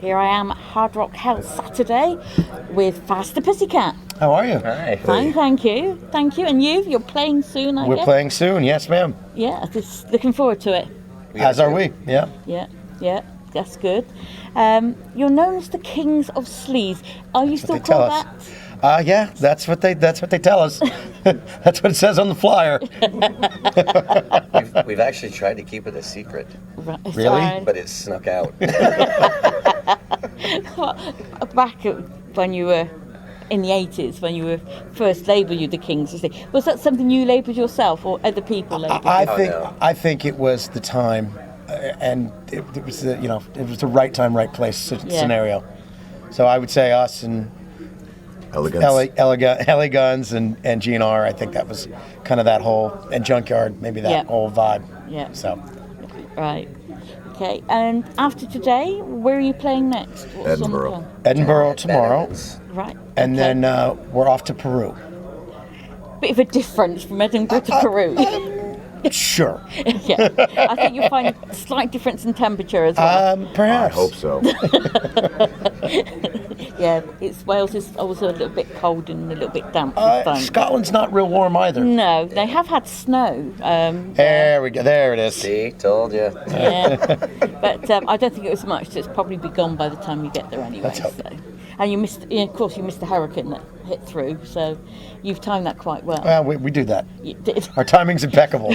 Here I am at Hard Rock House Saturday with Faster Pussycat. How are you? Hi. Fine, thank you. Thank you. And you're playing soon, I guess? We're playing soon, yes, ma'am. Yeah, just looking forward to it. As are we, yeah. Yeah, that's good. You're known as the Kings of Sleaze. Are you still called that? Yeah, that's what they tell us. That's what it says on the flyer. We've actually tried to keep it a secret, Right, Really? sorry. but it snuck out. Back when you were in the 80s, when you were first labelled you the Kings of Sleaze, was that something you labelled yourself or other people labelled you? I think it was the time, and it was the, it was the right time, right place scenario. So I would say us and Elegance and GNR. I think that was kind of that whole, and Junkyard, maybe that whole vibe. Yeah. So. Right. Okay. And after today, where are you playing next? What's on the Edinburgh. plan? Edinburgh tomorrow, Right. and okay. then we're off to Peru. Bit of a difference from Edinburgh to Peru. Sure. Yeah. I think you'll find a slight difference in temperature as well. Perhaps. I hope so. Yeah, Wales is also a little bit cold and a little bit damp this time. Scotland's not real warm either. No, they have had snow. There we go. There it is. See, told you. Yeah, but I don't think it was much. So it's probably be gone by the time you get there anyway. Let's hope. So. And you missed, of course, you missed the hurricane that hit through. So you've timed that quite well. Well, we do that. You did. Our timing's impeccable.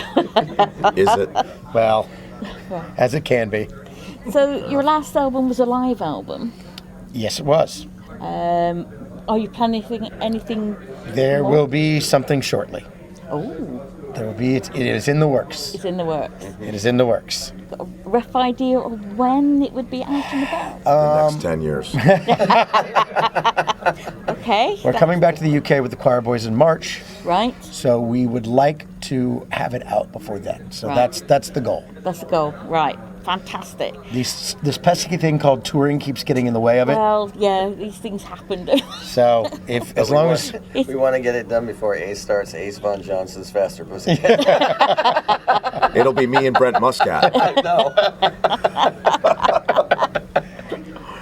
Is it? Well, as it can be. So your last album was a live album. Yes, it was. Are you planning anything? There more? will be something shortly. Oh, There will be. It is in the works. it's in the works. It is in the works. Got a rough idea of when it would be out and about? The next 10 years. Okay. We're coming back to the UK with the Choir Boys in March, Right. so we would like to have it out before then. So Right. that's the goal. That's the goal. Right. Fantastic. This pesky thing called touring keeps getting in the way of it. Well, yeah, these things happen. So if as long as We want to get it done before Ace starts Ace Von Johnson's Faster Pussycat. It'll be me and Brent Muscat. No.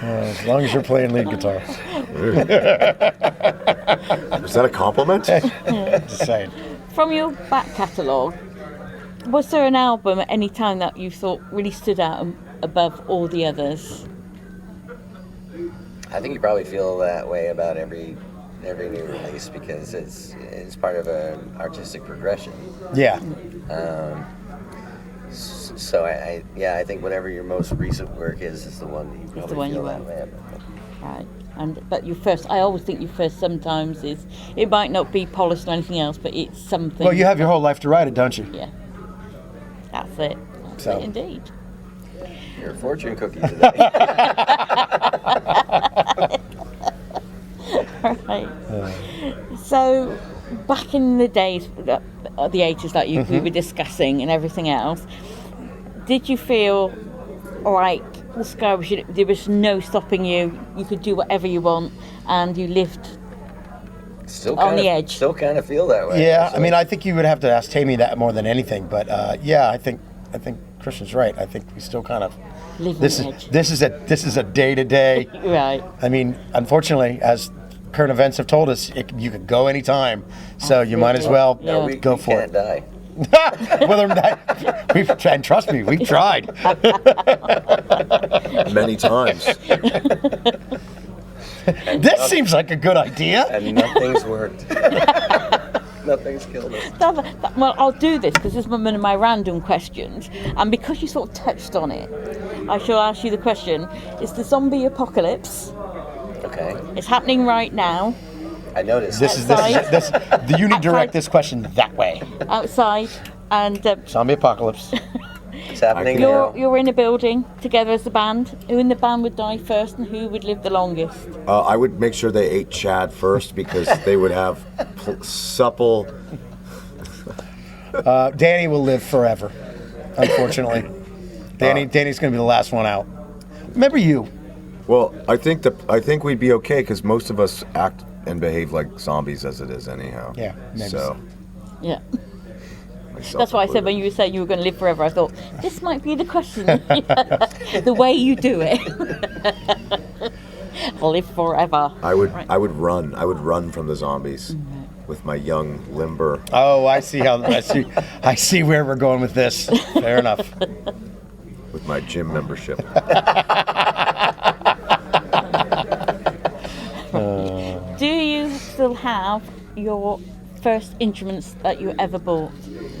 as long as you're playing lead guitar. Is that a compliment? Just saying. From your back catalogue, was there an album at any time that you thought really stood out above all the others? I think you probably feel that way about every new release because it's part of an artistic progression. Yeah. So I think whatever your most recent work is the one that you probably the one feel you that want. way about. Right. But your first, I always think your first sometimes is, it might not be polished or anything else, but it's something. Well, you have your whole life to write it, don't you? Yeah. That's it. That's So. it indeed. You're a fortune cookie today. Right. So, back in the days, the 80s, like we were discussing and everything else, did you feel like the sky was, there was no stopping you, you could do whatever you want, and you lived Still on kind the of, edge? Still kind of feel that way. Yeah, actually. I mean, I think you would have to ask Tammy that more than anything, but yeah, I think Christian's right. I think we still kind of live on this the is edge? this is a day to day. Right. I mean, unfortunately, as current events have told us, you could go anytime, so you might as well Yeah. we go for can't it. die. Whether that, we've tried, and trust me, we've tried. Many times. This seems like a good idea. And nothing's worked. Nothing's killed us. Well, I'll do this because this is one of my random questions, and because you sort of touched on it, I shall ask you the question: is the zombie apocalypse? Okay. It's happening right now, I noticed. This is you need to direct this question that way. outside, and Zombie apocalypse. It's happening now. you're in a building together as a band. Who in the band would die first, and who would live the longest? I would make sure they ate Chad first because they would have supple. Danny will live forever, unfortunately. Danny's going to be the last one out. Remember you. Well, I think we'd be okay because most of us act and behave like zombies as it is anyhow. Yeah, maybe So Yeah. myself. That's why I said when you were saying you were going to live forever, I thought this might be the question. The way you do it. Live forever. I would run from the zombies with my young, limber. Oh, I see where we're going with this. Fair enough. With my gym membership. Do you still have your first instruments that you ever bought?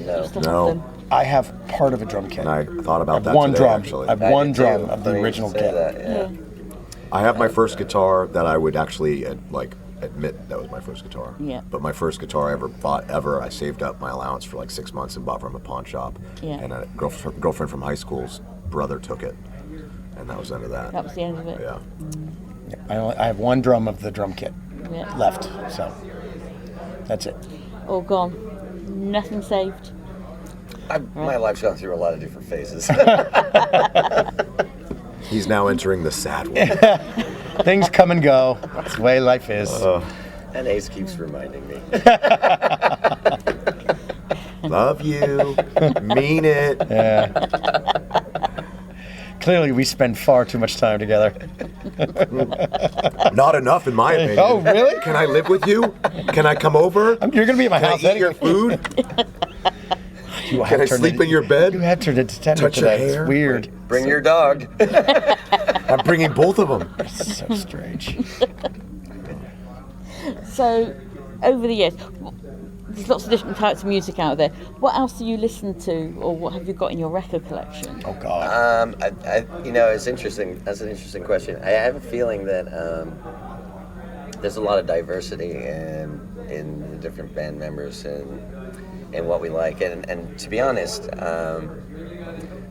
No. You still No. have them? I have part of a drum kit. And I thought about that one today, drum. actually. I have I one did drum too. of the Funny you original say kit. that, yeah. I have my first guitar that I would actually admit that was my first guitar. Yeah. But my first guitar I ever bought I saved up my allowance for like 6 months and bought from a pawn shop. Yeah. And a girlfriend from high school's brother took it, and that was the end of that. That was the end of it. Yeah. I have one drum of the drum kit Yeah. left, so that's it. All gone. Nothing saved. My life's gone through a lot of different phases. He's now entering the sad one. Things come and go. That's the way life is. And Ace keeps reminding me. Love you. Mean it. Clearly, we spend far too much time together. Not enough, in my opinion. Oh, really? Can I live with you? Can I come over? You're going to be at my Can house I eat your anyway. food? You Can have I turned sleep into- in your bed? You have turned into tender Touch your today. hair? It's weird. Bring your dog. I'm bringing both of them. It's so strange. So, over the years, there's lots of different types of music out there. What else do you listen to, or what have you got in your record collection? Oh, God. It's interesting. That's an interesting question. I have a feeling that there's a lot of diversity in the different band members and what we like. And to be honest,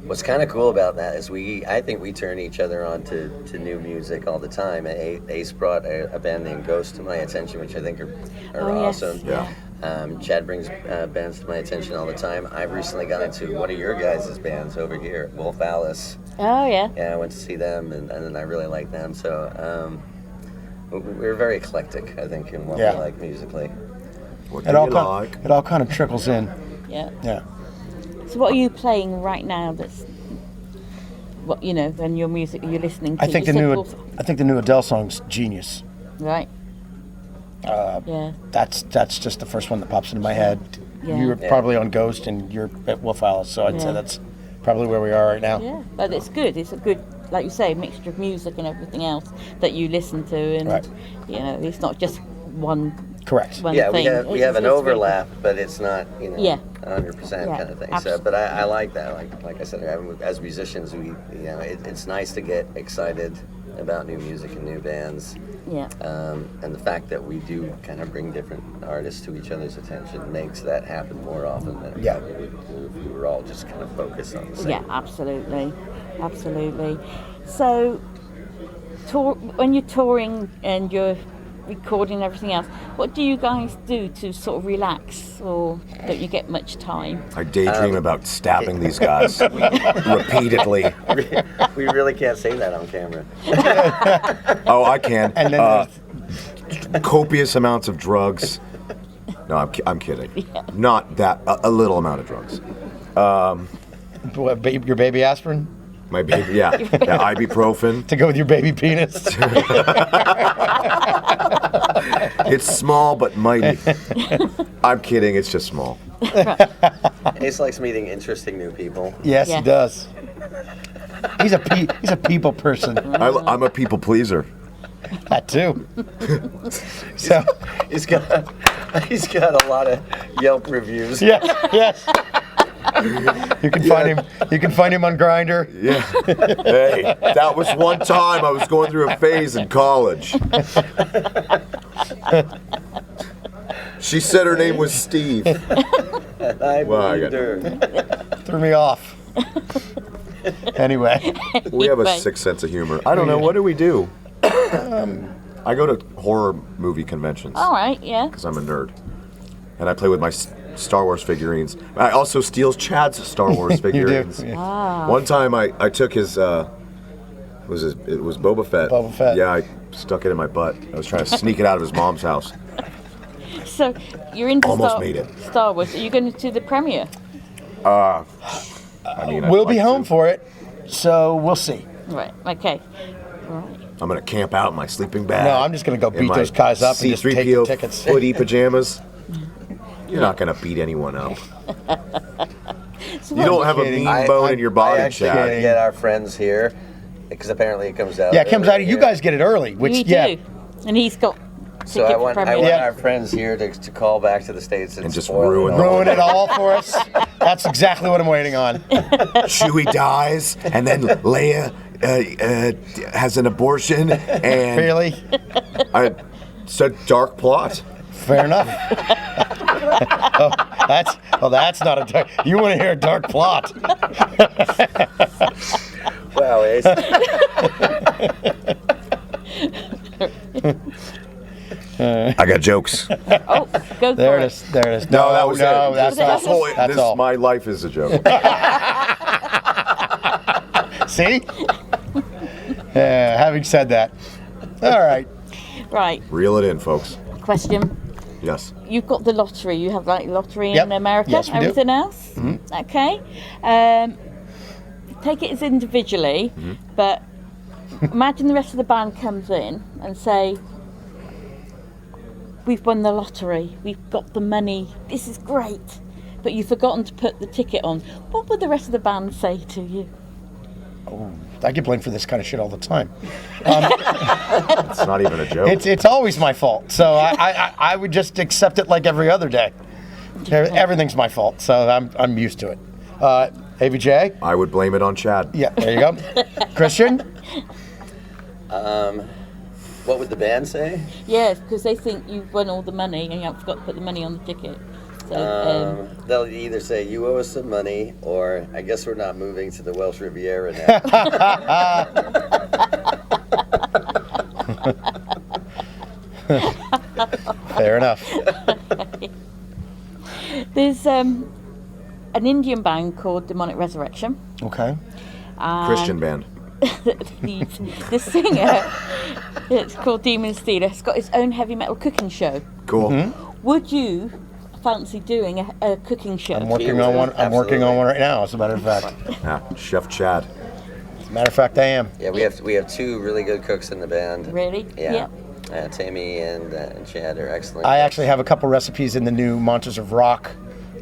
what's kind of cool about that is I think we turn each other on to new music all the time. Ace brought a band named Ghost to my attention, which I think are Yes. awesome. Yeah. Chad brings bands to my attention all the time. I've recently got into one of your guys' bands over here, Wolf Alice. Oh, yeah. Yeah, I went to see them, and then I really like them. So we're very eclectic, I think, in what Yeah. we like musically. What do It all, you like? it all kind of trickles in. Yeah. Yeah. So, what are you playing right now that's, what, when your music you're listening to? I think You the said new Wolf- I think the new Adele song's genius. Right. Yeah. That's just the first one that pops into my head. Yeah. You were Yeah. probably on Ghost and you're at Wolf Alice, so I'd Yeah. say that's probably where we are right now. Yeah, but it's good. It's a good, like you say, mixture of music and everything else that you listen to, and Right. it's not just one. Correct. One Yeah, thing. we have an It's overlap, but it's not, Yeah. 100% Yeah, kind of thing. absolutely. So, but I like that. Like I said, as musicians, it's nice to get excited about new music and new bands. Yeah. And the fact that we do kind of bring different artists to each other's attention makes that happen more often than it Yeah. probably would if we were all just kind of focused on the same. Yeah, absolutely, absolutely. So, when you're touring and you're recording and everything else, what do you guys do to sort of relax, or don't you get much time? I daydream about stabbing these guys repeatedly. We really can't say that on camera. Oh, I can. And then Copious amounts of drugs. No, I'm kidding. Not that. A little amount of drugs. your baby aspirin My baby, yeah, ibuprofen. to go with your baby penis. It's small but mighty. I'm kidding. It's just small. Ace likes meeting interesting new people. Yes, Yeah. he does. He's a people person. I'm a people pleaser. That too. So He's got a lot of Yelp reviews. yes, yes. You can find him. You can find him on Grindr. Yeah. Hey, that was one time I was going through a phase in college. She said her name was Steve. I Well, I believed got- her. Threw me off. Anyway, We have a Right. sick sense of humor. I don't know. What do we do? I go to horror movie conventions All right, yeah. because I'm a nerd. And I play with my Star Wars figurines. I also steal Chad's Star Wars you do. figurines. Yeah. One time I took his, it was Boba Fett. Boba Fett. Yeah, I stuck it in my butt. I was trying to sneak it out of his mom's house. So you're into Almost made it. Star Wars. Are you going to the premiere? I mean, We'll I'd be like home to. for it, so we'll see. Right. Okay. Right. I'm gonna camp out in my sleeping bag. No, I'm just gonna go in beat my those guys up and just take the C-3PO tickets. hoodie pajamas. You're not gonna beat anyone up. You don't have a kidding. mean bone in your body, I actually want to Chad. get our friends here because apparently it comes out. Yeah, it comes out. early You here. guys get it early, which We yeah. do. And he's got So I ticket want premiere. our friends here to call back to the States and just spoil ruin it all. Ruin it all for us. That's exactly what I'm waiting on. Chewie dies, and then Leia has an abortion, and Really? it's a dark plot. Fair enough. That's not a dark. You want to hear a dark plot? Wow, Ace. I got jokes. Oh, go There for it it. is. There it is. No, that was no, it. that's This all. whole- That's all. My life is a joke. See? Having said that, all right. Right. Reel it in, folks. Question. Yes. You've got the lottery. You have like lottery Yep. in America. Yes, we do. Everything else. Okay. Take it as individually, but imagine the rest of the band comes in and say, "We've won the lottery. We've got the money. This is great." But you've forgotten to put the ticket on. What would the rest of the band say to you? I get blamed for this kind of shit all the time. It's not even a joke. It's always my fault. So I would just accept it like every other day. Everything's my fault. So I'm used to it. AVJ? I would blame it on Chad. Yeah, there you go. Christian? What would the band say? Yes, because they think you've won all the money and you haven't forgot to put the money on the ticket. So, They'll either say you owe us some money, or I guess we're not moving to the Welsh Riviera now. Fair enough. there's an Indian band called Demonic Resurrection. Okay. Christian band. The singer, it's called Demon Stealer, has got his own heavy metal cooking show. Cool. Would you fancy doing a cooking show? I'm working on one. I'm working on one right now, as a matter of fact. Yeah, Chef Chad. As a matter of fact, I am. Yeah, we have two really good cooks in the band. Really? Yeah. Tammy and Chad are excellent. I actually have a couple recipes in the new Monsters of Rock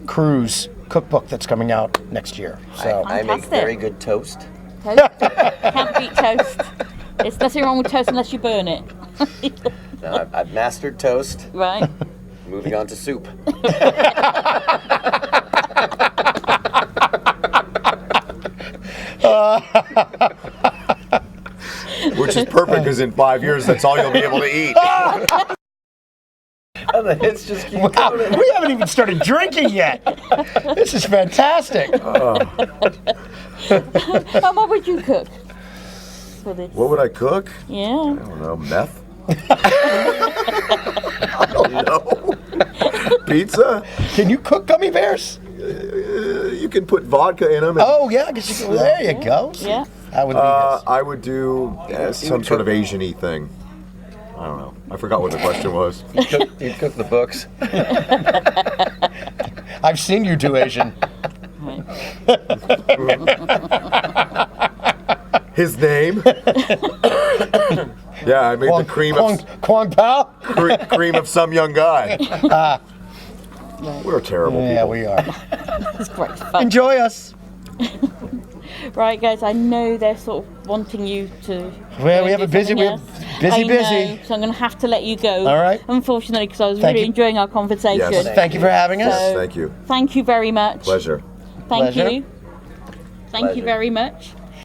cruise cookbook that's coming out next year. So I make Fantastic. very good toast. Toast? Can't beat toast. There's nothing wrong with toast unless you burn it. Now, I've mastered toast. Right? Moving on to soup. Which is perfect because in 5 years, that's all you'll be able to eat. And the hits just keep wow, coming. we haven't even started drinking yet. This is fantastic. What would you cook for this? What would I cook? Yeah. I don't know, meth? I don't know. Pizza? Can you cook gummy bears? You can put vodka in them. Oh yeah, I guess you can. There you go. Yeah. That would be this. I would do some sort of Asian-y thing. I don't know. I forgot what the question was. You'd cook the books. I've seen you do Asian. Right. His name? Yeah, I made the cream of Kwang Pao? cream of some young guy. We're terrible Yeah, people. we are. It's great fun. Enjoy us. Right, guys, I know they're sort of wanting you to. Well, go we have and a do busy- something we're else. busy, I know, busy. so I'm going to have to let you go. All right. Unfortunately, because I was Thank really you. enjoying our conversation. Yes. Thank you for having us. So- Thank you. Thank you very much. Pleasure. Thank Pleasure. you. Thank you Pleasure. very much.